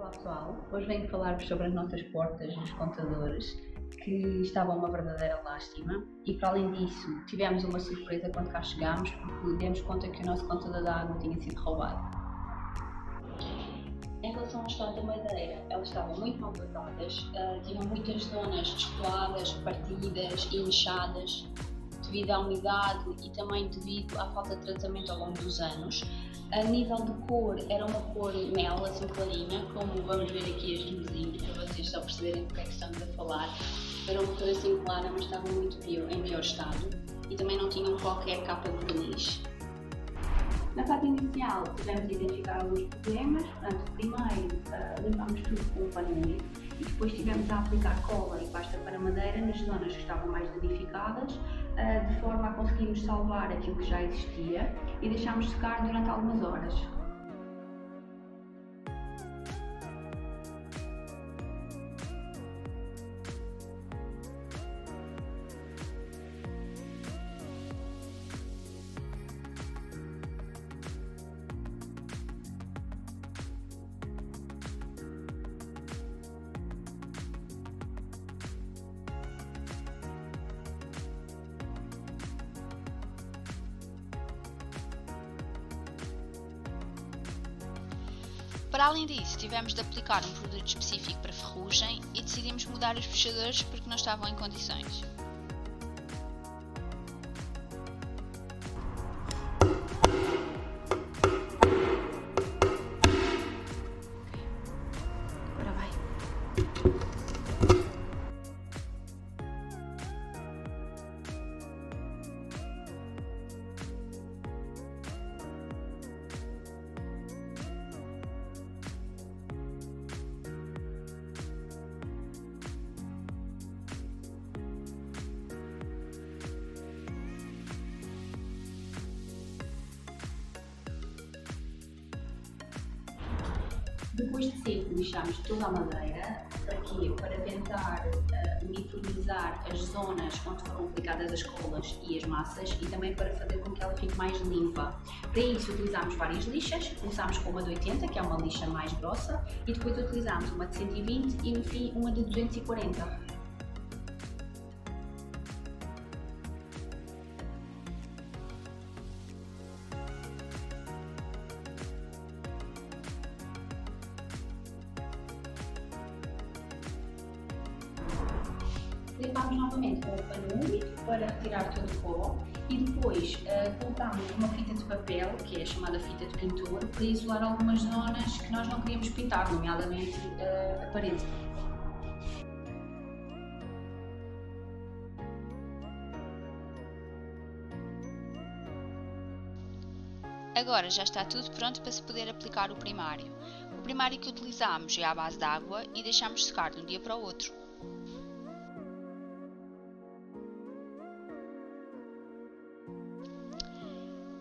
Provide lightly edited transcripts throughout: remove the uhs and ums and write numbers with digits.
Olá pessoal, hoje venho falar-vos sobre as nossas portas nos contadores, que estavam uma verdadeira lástima, e para além disso tivemos uma surpresa quando cá chegámos, porque demos conta que o nosso contador da água tinha sido roubado. Em relação ao estado da madeira, elas estavam muito maltratadas, tinham muitas zonas descoladas, partidas e inchadas, devido à umidade e também devido à falta de tratamento ao longo dos anos. A nível de cor, era uma cor mel, assim clarinha, como vamos ver aqui as luzinhas, para vocês só perceberem do que é que estamos a falar. Era uma cor assim clara, mas estavam muito em pior estado e também não tinham qualquer capa de verniz. Na fase inicial, tivemos de identificar alguns problemas. Portanto, primeiro limpámos tudo com um pano úmido e depois tivemos a aplicar cola e pasta para madeira nas zonas que estavam mais danificadas, de forma a conseguirmos salvar aquilo que já existia e deixámos secar durante algumas horas. Para além disso, tivemos de aplicar um produto específico para ferrugem e decidimos mudar os fechadores porque não estavam em condições. Agora vai. Depois de seco, lixámos toda a madeira. Para quê? Para tentar uniformizar as zonas onde foram aplicadas as colas e as massas e também para fazer com que ela fique mais limpa. Para isso utilizámos várias lixas. Começámos com uma de 80, que é uma lixa mais grossa, e depois utilizámos uma de 120 e no fim uma de 240. Limpámos novamente com o pano úmido para retirar todo o pó e depois colocámos uma fita de papel, que é a chamada fita de pintor, para isolar algumas zonas que nós não queríamos pintar, nomeadamente a parede. Agora já está tudo pronto para se poder aplicar o primário. O primário que utilizámos é à base de água e deixámos secar de um dia para o outro.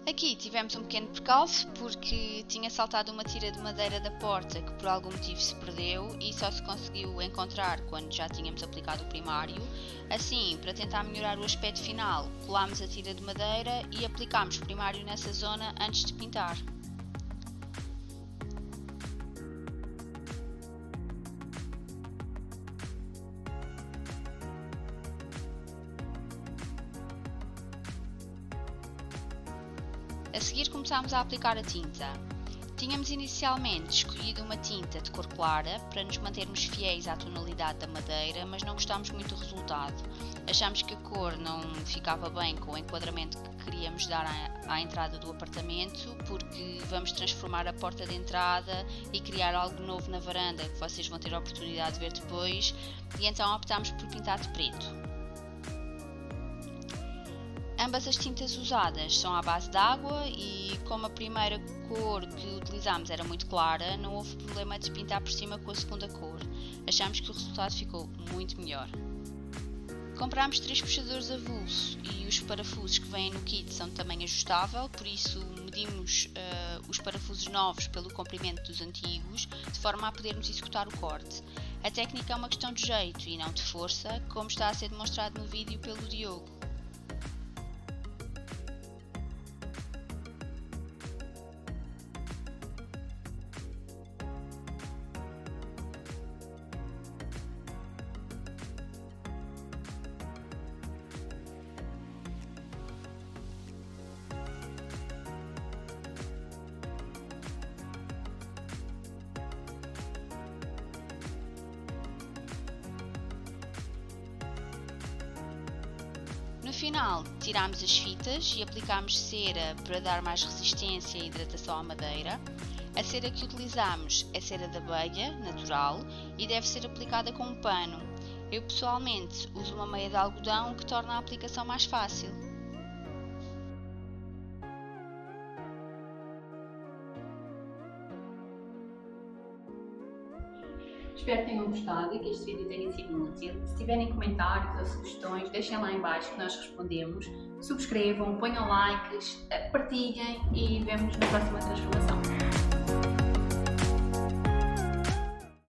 Aqui tivemos um pequeno percalço porque tinha saltado uma tira de madeira da porta que por algum motivo se perdeu e só se conseguiu encontrar quando já tínhamos aplicado o primário. Assim, para tentar melhorar o aspecto final, colámos a tira de madeira e aplicámos o primário nessa zona antes de pintar. A seguir começámos a aplicar a tinta. Tínhamos inicialmente escolhido uma tinta de cor clara para nos mantermos fiéis à tonalidade da madeira, mas não gostámos muito do resultado. Achámos que a cor não ficava bem com o enquadramento que queríamos dar à entrada do apartamento, porque vamos transformar a porta de entrada e criar algo novo na varanda que vocês vão ter a oportunidade de ver depois, e então optámos por pintar de preto. Ambas as tintas usadas são à base de água e como a primeira cor que utilizámos era muito clara, não houve problema de pintar por cima com a segunda cor. Achamos que o resultado ficou muito melhor. Comprámos 3 fechadores avulso e os parafusos que vêm no kit são de tamanho ajustável, por isso medimos os parafusos novos pelo comprimento dos antigos, de forma a podermos executar o corte. A técnica é uma questão de jeito e não de força, como está a ser demonstrado no vídeo pelo Diogo. final, tirámos as fitas e aplicámos cera para dar mais resistência e hidratação à madeira. A cera que utilizamos é cera de abelha, natural, e deve ser aplicada com um pano. Eu pessoalmente uso uma meia de algodão, o que torna a aplicação mais fácil. Espero que tenham gostado e que este vídeo tenha sido útil. Se tiverem comentários ou sugestões, deixem lá em baixo que nós respondemos. Subscrevam, ponham likes, partilhem e vemo-nos na próxima transformação.